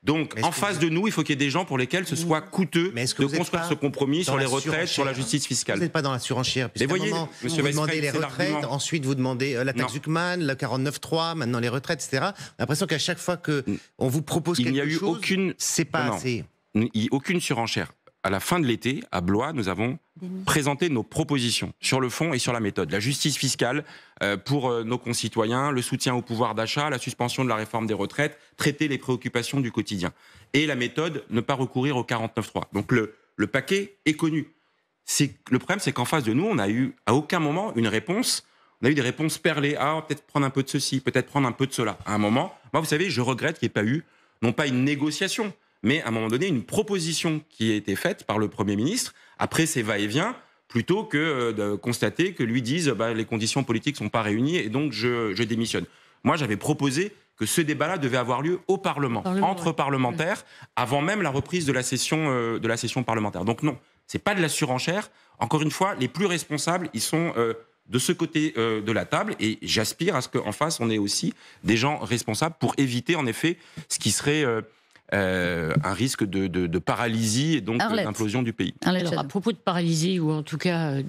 Donc, en face de nous, il faut qu'il y ait des gens pour lesquels ce soit coûteux de construire ce compromis sur les retraites, sur la justice fiscale. Vous n'êtes pas dans la surenchère. Mais voyez, moment, vous demandez les retraites, ensuite vous demandez la taxe Zuckman, le 49.3, maintenant les retraites, etc. On a l'impression qu'à chaque fois qu'on vous propose quelque chose, c'est pas assez. Il n'y a eu aucune surenchère. À la fin de l'été, à Blois, nous avons présenté nos propositions sur le fond et sur la méthode. La justice fiscale pour nos concitoyens, le soutien au pouvoir d'achat, la suspension de la réforme des retraites, traiter les préoccupations du quotidien. Et la méthode, ne pas recourir au 49.3. Donc le paquet est connu. Le problème, c'est qu'en face de nous, on n'a eu à aucun moment une réponse. On a eu des réponses perlées. Peut-être prendre un peu de ceci, peut-être prendre un peu de cela. À un moment, moi, vous savez, je regrette qu'il n'y ait pas eu, non pas une négociation, mais à un moment donné, une proposition qui a été faite par le Premier ministre, après ces va-et-vient, plutôt que de constater que lui dise les conditions politiques ne sont pas réunies et donc je démissionne. Moi, j'avais proposé que ce débat-là devait avoir lieu au Parlement, entre parlementaires, avant même la reprise de la session parlementaire. Donc non, ce n'est pas de la surenchère. Encore une fois, les plus responsables, ils sont de ce côté de la table, et j'aspire à ce qu'en face, on ait aussi des gens responsables pour éviter, en effet, ce qui serait... un risque de paralysie et donc d'implosion du pays. Alors, à propos de paralysie, ou en tout cas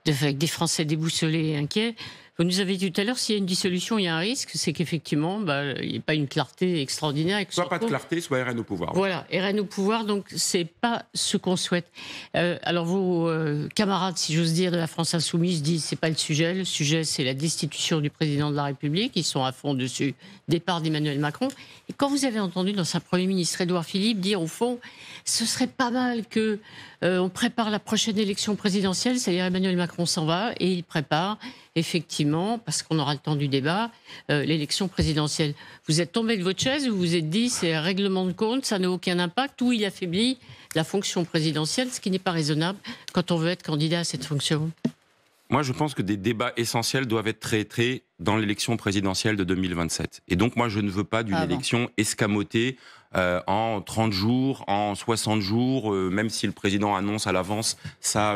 avec des Français déboussolés et inquiets, vous nous avez dit tout à l'heure, s'il y a une dissolution, il y a un risque, c'est qu'effectivement, il n'y ait pas une clarté extraordinaire. Et soit pas de clarté, soit RN au pouvoir. Voilà, RN au pouvoir, donc c'est pas ce qu'on souhaite. Alors vos camarades, si j'ose dire, de la France Insoumise disent c'est pas le sujet c'est la destitution du président de la République, ils sont à fond dessus, départ d'Emmanuel Macron. Et quand vous avez entendu dans sa Premier ministre Édouard Philippe dire au fond, ce serait pas mal que on prépare la prochaine élection présidentielle, c'est-à-dire Emmanuel Macron s'en va et il prépare effectivement, parce qu'on aura le temps du débat, l'élection présidentielle. Vous êtes tombé de votre chaise ou vous vous êtes dit c'est un règlement de compte, ça n'a aucun impact, ou il affaiblit la fonction présidentielle, ce qui n'est pas raisonnable quand on veut être candidat à cette fonction? Moi, je pense que des débats essentiels doivent être traités dans l'élection présidentielle de 2027. Et donc, moi, je ne veux pas d'une élection escamotée en 30 jours, en 60 jours, même si le président annonce à l'avance sa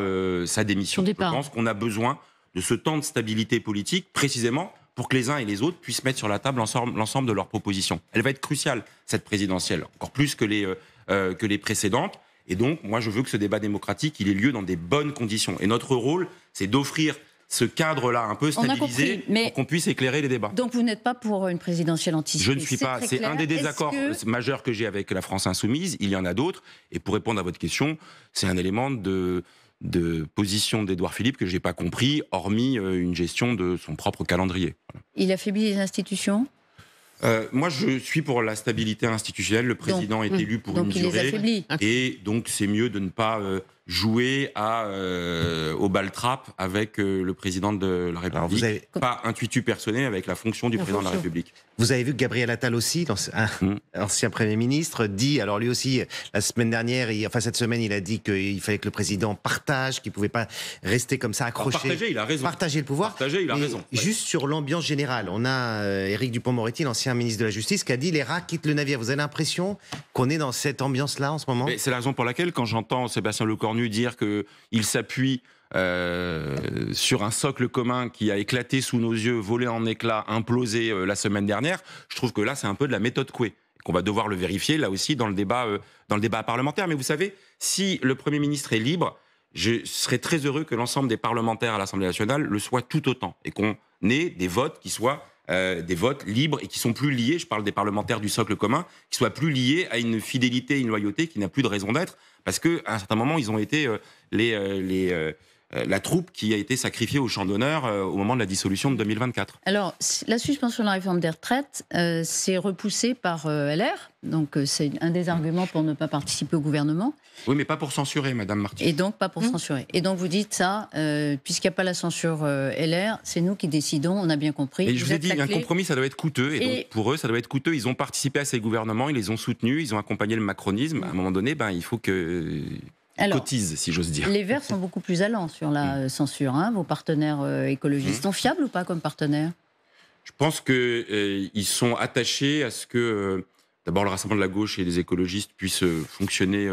démission. Je pense qu'on a besoin de ce temps de stabilité politique, précisément pour que les uns et les autres puissent mettre sur la table l'ensemble de leurs propositions. Elle va être cruciale, cette présidentielle, encore plus que les précédentes. Et donc, moi, je veux que ce débat démocratique, il ait lieu dans des bonnes conditions. Et notre rôle, c'est d'offrir ce cadre-là un peu stabilisé pour qu'on puisse éclairer les débats. Donc, vous n'êtes pas pour une présidentielle anticipée? Je ne suis pas. C'est un des désaccords majeurs que j'ai avec la France Insoumise. Il y en a d'autres. Et pour répondre à votre question, c'est un élément de position d'Édouard Philippe que je n'ai pas compris, hormis une gestion de son propre calendrier. Voilà. Il affaiblit les institutions? Moi, je suis pour la stabilité institutionnelle. Le président est élu pour une durée. Et donc, c'est mieux de ne pas jouer au ball-trap avec le président de la République. Pas intuitu personnel avec la fonction du président de la République. Vous avez vu que Gabriel Attal aussi, ancien Premier ministre, dit, alors lui aussi, la semaine dernière, cette semaine, il a dit qu'il fallait que le président partage, qu'il ne pouvait pas rester comme ça accroché. Partager, il a raison. Partager le pouvoir. Partager, il a raison. Juste sur l'ambiance générale, on a Éric Dupond-Moretti, l'ancien ministre de la Justice, qui a dit les rats quittent le navire. Vous avez l'impression qu'on est dans cette ambiance-là en ce moment? C'est la raison pour laquelle, quand j'entends Sébastien Lecornu dire qu'il s'appuie sur un socle commun qui a éclaté sous nos yeux, volé en éclats, implosé la semaine dernière, je trouve que là, c'est un peu de la méthode Coué, qu'on va devoir le vérifier, là aussi, dans le débat parlementaire. Mais vous savez, si le Premier ministre est libre, je serais très heureux que l'ensemble des parlementaires à l'Assemblée nationale le soient tout autant, et qu'on ait des votes qui soient des votes libres et qui sont plus liés, je parle des parlementaires du socle commun, qui soient plus liés à une fidélité, une loyauté qui n'a plus de raison d'être, parce qu'à un certain moment, ils ont été la troupe qui a été sacrifiée au champ d'honneur au moment de la dissolution de 2024. Alors, la suspension de la réforme des retraites, c'est repoussé par LR, donc c'est un des arguments pour ne pas participer au gouvernement. Oui, mais pas pour censurer, Madame Marty. Et donc, pas pour censurer. Et donc, vous dites ça, puisqu'il n'y a pas la censure LR, c'est nous qui décidons, on a bien compris. Et je vous ai dit, un compromis, ça doit être coûteux. Et donc, pour eux, ça doit être coûteux. Ils ont participé à ces gouvernements, ils les ont soutenus, ils ont accompagné le macronisme. À un moment donné, il faut que... cotise, si j'ose dire. Les Verts sont beaucoup plus allants sur la censure. Vos partenaires écologistes sont fiables ou pas comme partenaires? Je pense qu'ils sont attachés à ce que, d'abord, le Rassemblement de la gauche et les écologistes puissent fonctionner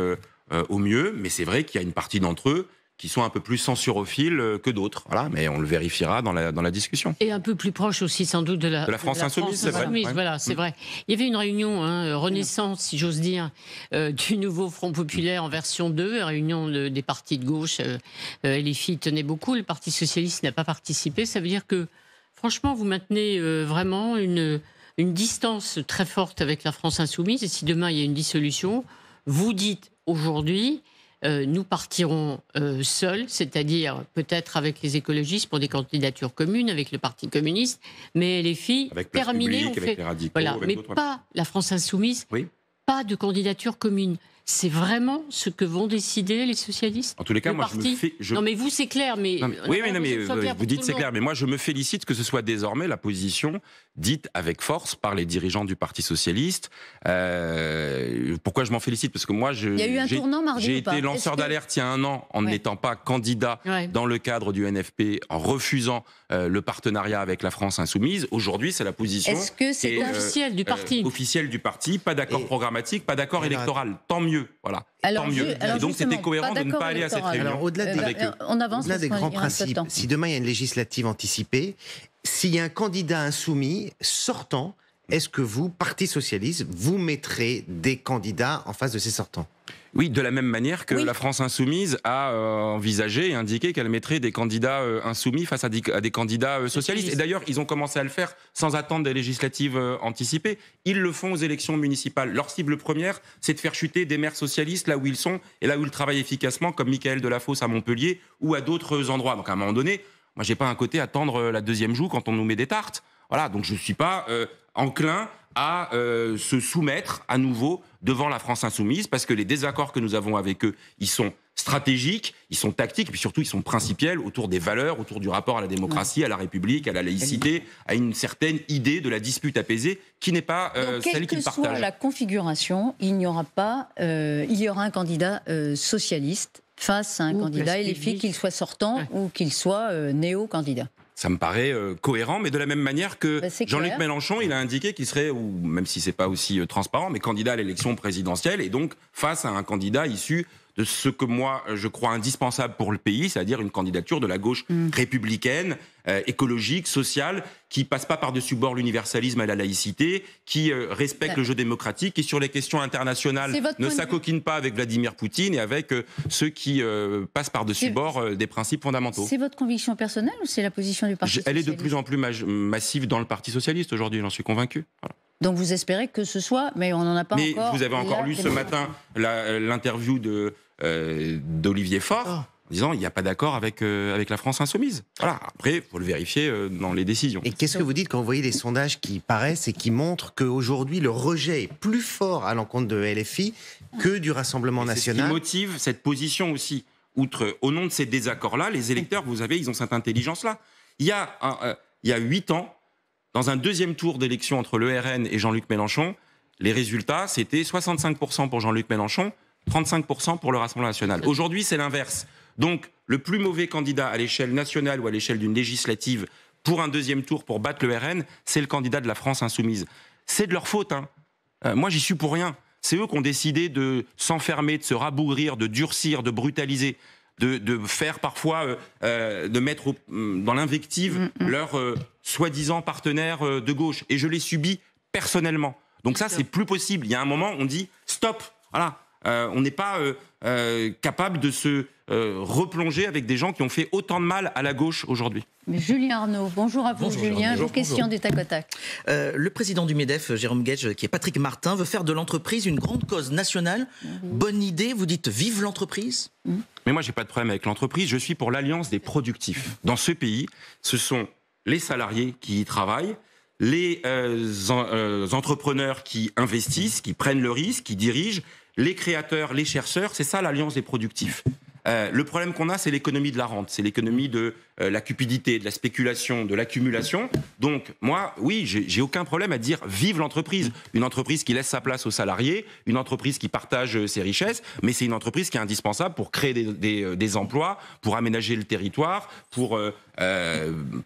au mieux. Mais c'est vrai qu'il y a une partie d'entre eux qui sont un peu plus censurophiles que d'autres. Voilà, mais on le vérifiera dans la discussion. Et un peu plus proche aussi, sans doute, de la France insoumise, c'est vrai. Voilà, c'est vrai. Il y avait une réunion, renaissance, si j'ose dire, du nouveau Front populaire en version 2, réunion des partis de gauche. LFI tenait beaucoup, le Parti socialiste n'a pas participé. Ça veut dire que, franchement, vous maintenez vraiment une distance très forte avec la France insoumise. Et si demain, il y a une dissolution, vous dites aujourd'hui... nous partirons seuls, c'est-à-dire peut-être avec les écologistes pour des candidatures communes, avec le Parti communiste, mais les filles, terminées, on fait... Avec les radicaux, voilà, avec mais d'autres. pas la France insoumise, pas de candidature commune. C'est vraiment ce que vont décider les socialistes? En tous les cas, moi, Non, mais vous, c'est clair, mais... vous dites c'est clair, mais moi, je me félicite que ce soit désormais la position dite avec force par les dirigeants du Parti socialiste. Pourquoi je m'en félicite? Parce que moi, il y a eu un tournant mardi, j'ai été lanceur d'alerte il y a 1 an en n'étant pas candidat dans le cadre du NFP, en refusant le partenariat avec la France insoumise. Aujourd'hui, c'est la position... Est-ce que c'est officiel du parti? Officielle du parti, pas d'accord programmatique, pas d'accord électoral. Tant mieux. Voilà. Alors, tant mieux. Et donc c'était cohérent de ne pas aller à cette réunion. Alors au-delà des grands principes, si demain il y a une législative anticipée, s'il y a un candidat insoumis sortant, est-ce que vous, Parti socialiste, vous mettrez des candidats en face de ces sortants? Oui, de la même manière que la France insoumise a envisagé et indiqué qu'elle mettrait des candidats insoumis face à des candidats socialistes. Et d'ailleurs, ils ont commencé à le faire sans attendre des législatives anticipées. Ils le font aux élections municipales. Leur cible première, c'est de faire chuter des maires socialistes là où ils sont et là où ils travaillent efficacement, comme Michael Delafosse à Montpellier ou à d'autres endroits. Donc à un moment donné, moi, j'ai pas un côté à tendre la deuxième joue quand on nous met des tartes. Voilà, donc je suis pas enclin à se soumettre à nouveau devant la France insoumise, parce que les désaccords que nous avons avec eux, ils sont stratégiques, ils sont tactiques, et puis surtout ils sont principiels autour des valeurs, autour du rapport à la démocratie, à la République, à la laïcité, à une certaine idée de la dispute apaisée qui n'est pas celle qu'ils partagent. Quelle que soit la configuration, il y aura un candidat socialiste face à un candidat LFI, qu'il soit sortant ou qu'il soit néo-candidat. Ça me paraît cohérent, mais de la même manière que Jean-Luc Mélenchon, il a indiqué qu'il serait, ou même si c'est pas aussi transparent, mais candidat à l'élection présidentielle, et donc face à un candidat issu de ce que moi je crois indispensable pour le pays, c'est-à-dire une candidature de la gauche républicaine, écologique, sociale, qui passe pas par-dessus bord l'universalisme et la laïcité, qui respecte le jeu démocratique, qui sur les questions internationales ne s'acoquine pas avec Vladimir Poutine et avec ceux qui passent par-dessus bord des principes fondamentaux. C'est votre conviction personnelle ou c'est la position du Parti socialiste? Elle est de plus en plus massive dans le Parti socialiste aujourd'hui, j'en suis convaincu. Voilà. Donc vous espérez que ce soit, mais on n'en a pas encore. Mais vous avez encore lu ce matin l'interview d'Olivier Faure, en disant il n'y a pas d'accord avec la France insoumise. Voilà. Après, il faut le vérifier dans les décisions. Et qu'est-ce que vous dites quand vous voyez les sondages qui paraissent et qui montrent qu'aujourd'hui le rejet est plus fort à l'encontre de LFI que du Rassemblement national? C'est ce qui motive cette position aussi. Outre, au nom de ces désaccords-là, les électeurs, vous savez, ils ont cette intelligence-là. Il y a 8 ans, dans un deuxième tour d'élection entre le RN et Jean-Luc Mélenchon, les résultats, c'était 65% pour Jean-Luc Mélenchon, 35% pour le Rassemblement national. Aujourd'hui, c'est l'inverse. Donc, le plus mauvais candidat à l'échelle nationale ou à l'échelle d'une législative pour un deuxième tour pour battre le RN, c'est le candidat de la France insoumise. C'est de leur faute. Moi, j'y suis pour rien. C'est eux qui ont décidé de s'enfermer, de se rabougrir, de durcir, de brutaliser, de faire parfois, de mettre dans l'invective leurs soi-disant partenaires de gauche. Et je l'ai subi personnellement. Donc ça, c'est plus possible. Il y a un moment, on dit stop. Voilà. on n'est pas capable de se replonger avec des gens qui ont fait autant de mal à la gauche aujourd'hui. Mais Julien Arnaud, bonjour à vous. Bonjour, Julien, bonjour, vos questions du tac au tac. Le président du MEDEF, Jérôme Guedj, qui est Patrick Martin, veut faire de l'entreprise une grande cause nationale. Bonne idée, vous dites vive l'entreprise. Mais moi, j'ai pas de problème avec l'entreprise. Je suis pour l'alliance des productifs. Dans ce pays, ce sont les salariés qui y travaillent, les entrepreneurs qui investissent, qui prennent le risque, qui dirigent, les créateurs, les chercheurs. C'est ça l'alliance des productifs. Le problème qu'on a, c'est l'économie de la rente, c'est l'économie de la cupidité, de la spéculation, de l'accumulation. Donc, moi, oui, j'ai aucun problème à dire vive l'entreprise. Une entreprise qui laisse sa place aux salariés, une entreprise qui partage ses richesses, mais c'est une entreprise qui est indispensable pour créer des emplois, pour aménager le territoire, pour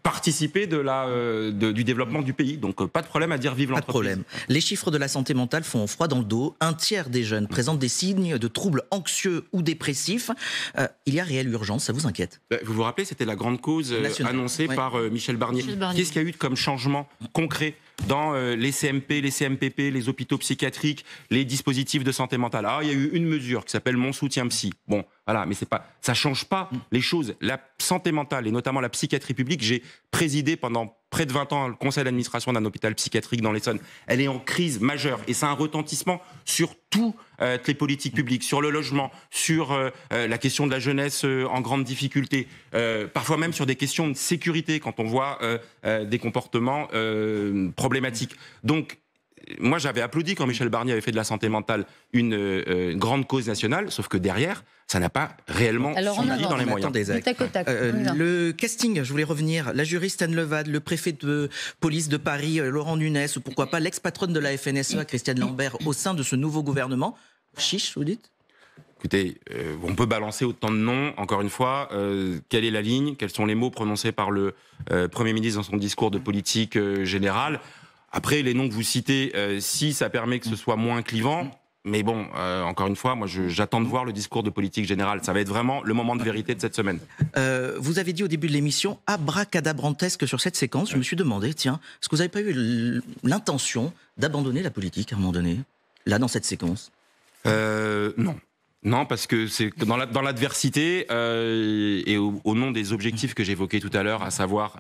participer du développement du pays. Donc, pas de problème à dire vive l'entreprise. Pas de problème. Les chiffres de la santé mentale font froid dans le dos. Un tiers des jeunes présentent des signes de troubles anxieux ou dépressifs. Il y a réelle urgence, ça vous inquiète? Vous vous rappelez, c'était la grande cause annoncée par Michel Barnier. Qu'est-ce qu'il y a eu comme changement concret dans les CMP, les CMPP, les hôpitaux psychiatriques, les dispositifs de santé mentale? Alors, il y a eu une mesure qui s'appelle Mon soutien psy. Bon, voilà, mais ça change pas les choses. La santé mentale, et notamment la psychiatrie publique, j'ai présidé pendant près de 20 ans le conseil d'administration d'un hôpital psychiatrique dans l'Essonne. Elle est en crise majeure et ça a un retentissement sur toutes les politiques publiques, sur le logement, sur la question de la jeunesse en grande difficulté, parfois même sur des questions de sécurité quand on voit des comportements problématiques. Donc, moi, j'avais applaudi quand Michel Barnier avait fait de la santé mentale une grande cause nationale, sauf que derrière, ça n'a pas réellement suivi dans les moyens. Le casting, je voulais revenir. La juriste Anne Levade, le préfet de police de Paris, Laurent Nunez, ou pourquoi pas l'ex-patronne de la FNSEA, Christiane Lambert, au sein de ce nouveau gouvernement. Chiche, vous dites? Écoutez, on peut balancer autant de noms. Encore une fois, quelle est la ligne? Quels sont les mots prononcés par le Premier ministre dans son discours de politique générale? Après, les noms que vous citez, si ça permet que ce soit moins clivant, mais bon, encore une fois, moi j'attends de voir le discours de politique générale. Ça va être vraiment le moment de vérité de cette semaine. Vous avez dit au début de l'émission, abracadabrantesque sur cette séquence. Je me suis demandé, tiens, est-ce que vous n'avez pas eu l'intention d'abandonner la politique à un moment donné, là, dans cette séquence? Non. Non, parce que c'est dans l'adversité et au nom des objectifs que j'évoquais tout à l'heure, à savoir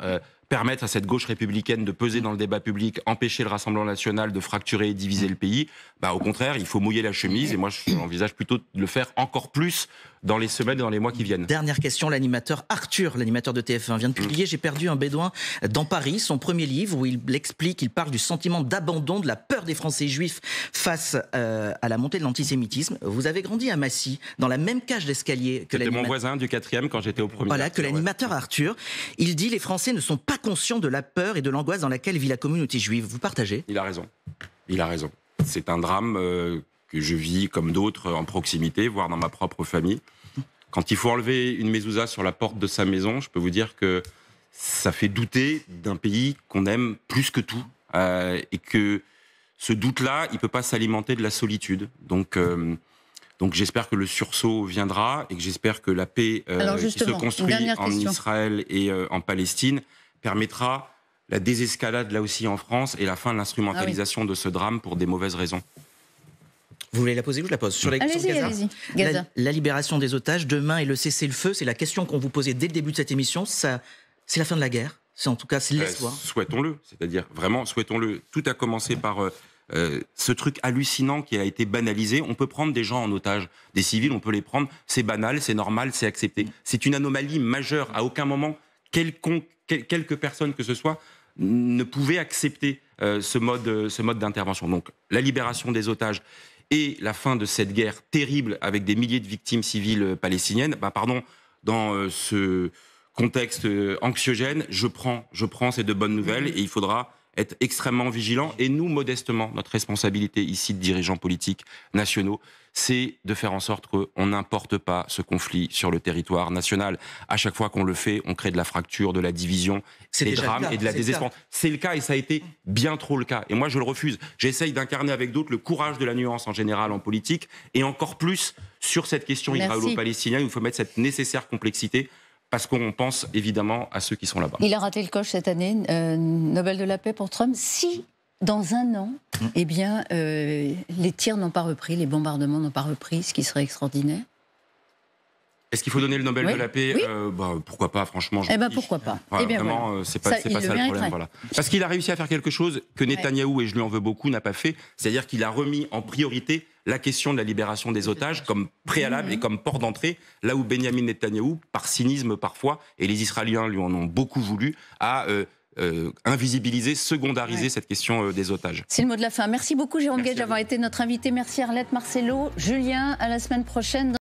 permettre à cette gauche républicaine de peser dans le débat public, empêcher le Rassemblement national de fracturer et diviser le pays, au contraire, il faut mouiller la chemise. Et moi, j'envisage plutôt de le faire encore plus dans les semaines et dans les mois qui viennent. Dernière question, l'animateur Arthur, l'animateur de TF1, vient de publier « J'ai perdu un bédouin dans Paris », son premier livre où il explique, il parle du sentiment d'abandon, de la peur des Français juifs face à la montée de l'antisémitisme. Vous avez grandi à Massy, dans la même cage d'escalier que l'animateur. C'était mon voisin du 4e quand j'étais au premier. Voilà, que l'animateur Arthur. Il dit « Les Français ne sont pas conscients de la peur et de l'angoisse dans laquelle vit la communauté juive ». Vous partagez? Il a raison. Il a raison. C'est un drame que je vis comme d'autres en proximité, voire dans ma propre famille. Quand il faut enlever une mezouza sur la porte de sa maison, je peux vous dire que ça fait douter d'un pays qu'on aime plus que tout. Et que ce doute-là, il ne peut pas s'alimenter de la solitude. Donc j'espère que le sursaut viendra et que j'espère que la paix qui se construit en Israël et en Palestine permettra la désescalade là aussi en France et la fin de l'instrumentalisation de ce drame pour des mauvaises raisons. Vous voulez la poser ou je la pose? Sur les questions de Gaza. Allez-y, Gaza. La libération des otages demain et le cessez-le-feu, c'est la question qu'on vous posait dès le début de cette émission. C'est la fin de la guerre? C'est en tout cas, c'est l'espoir. Souhaitons-le, c'est-à-dire vraiment souhaitons-le. Tout a commencé par ce truc hallucinant qui a été banalisé. On peut prendre des gens en otage, des civils, on peut les prendre. C'est banal, c'est normal, c'est accepté. C'est une anomalie majeure. À aucun moment, quelques personnes que ce soit ne pouvaient accepter ce mode d'intervention. Donc la libération des otages et la fin de cette guerre terrible avec des milliers de victimes civiles palestiniennes, dans ce contexte anxiogène, je prends ces de bonnes nouvelles et il faudra être extrêmement vigilant. Et nous, modestement, notre responsabilité ici de dirigeants politiques nationaux, c'est de faire en sorte qu'on n'importe pas ce conflit sur le territoire national. À chaque fois qu'on le fait, on crée de la fracture, de la division, des drames et de la désespérance. C'est le cas et ça a été bien trop le cas. Et moi, je le refuse. J'essaye d'incarner avec d'autres le courage de la nuance en général en politique et encore plus sur cette question israélo-palestinienne où il faut mettre cette nécessaire complexité. Parce qu'on pense évidemment à ceux qui sont là-bas. Il a raté le coche cette année, Nobel de la paix pour Trump. Si dans un an, eh bien, les tirs n'ont pas repris, les bombardements n'ont pas repris, ce qui serait extraordinaire. Est-ce qu'il faut donner le Nobel de la paix? Pourquoi pas, franchement. Pourquoi pas. Vraiment, c'est pas ça le problème. Voilà. Parce qu'il a réussi à faire quelque chose que Netanyahou, et je lui en veux beaucoup, n'a pas fait. C'est-à-dire qu'il a remis en priorité la question de la libération des otages comme préalable et comme port d'entrée, là où Benyamin Netanyahou, par cynisme parfois, et les Israéliens lui en ont beaucoup voulu, a invisibiliser, secondariser cette question des otages. C'est le mot de la fin. Merci beaucoup Jérôme Guedj d'avoir été notre invité. Merci Arlette, Marcelo, Julien. À la semaine prochaine.